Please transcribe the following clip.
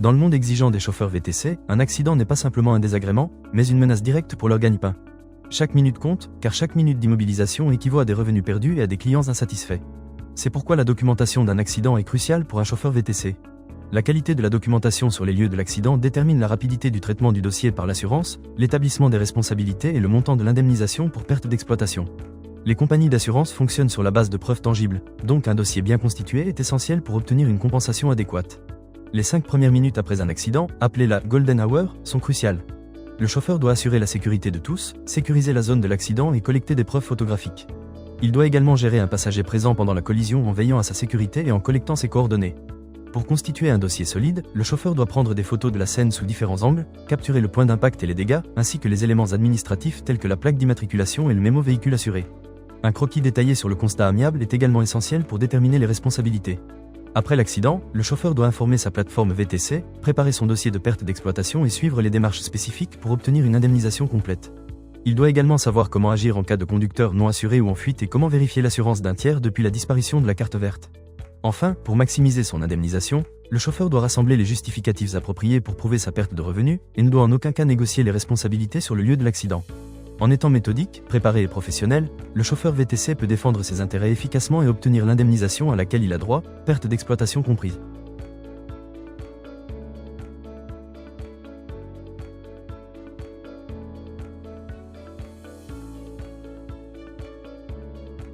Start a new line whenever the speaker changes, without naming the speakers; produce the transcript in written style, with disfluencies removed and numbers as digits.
Dans le monde exigeant des chauffeurs VTC, un accident n'est pas simplement un désagrément, mais une menace directe pour leur gagne-pain. Chaque minute compte, car chaque minute d'immobilisation équivaut à des revenus perdus et à des clients insatisfaits. C'est pourquoi la documentation d'un accident est cruciale pour un chauffeur VTC. La qualité de la documentation sur les lieux de l'accident détermine la rapidité du traitement du dossier par l'assurance, l'établissement des responsabilités et le montant de l'indemnisation pour perte d'exploitation. Les compagnies d'assurance fonctionnent sur la base de preuves tangibles, donc un dossier bien constitué est essentiel pour obtenir une compensation adéquate. Les 5 premières minutes après un accident, appelées la Golden Hour, sont cruciales. Le chauffeur doit assurer la sécurité de tous, sécuriser la zone de l'accident et collecter des preuves photographiques. Il doit également gérer un passager présent pendant la collision en veillant à sa sécurité et en collectant ses coordonnées. Pour constituer un dossier solide, le chauffeur doit prendre des photos de la scène sous différents angles, capturer le point d'impact et les dégâts, ainsi que les éléments administratifs tels que la plaque d'immatriculation et le mémo véhicule assuré. Un croquis détaillé sur le constat amiable est également essentiel pour déterminer les responsabilités. Après l'accident, le chauffeur doit informer sa plateforme VTC, préparer son dossier de perte d'exploitation et suivre les démarches spécifiques pour obtenir une indemnisation complète. Il doit également savoir comment agir en cas de conducteur non assuré ou en fuite et comment vérifier l'assurance d'un tiers depuis la disparition de la carte verte. Enfin, pour maximiser son indemnisation, le chauffeur doit rassembler les justificatifs appropriés pour prouver sa perte de revenus et ne doit en aucun cas négocier les responsabilités sur le lieu de l'accident. En étant méthodique, préparé et professionnel, le chauffeur VTC peut défendre ses intérêts efficacement et obtenir l'indemnisation à laquelle il a droit, perte d'exploitation comprise.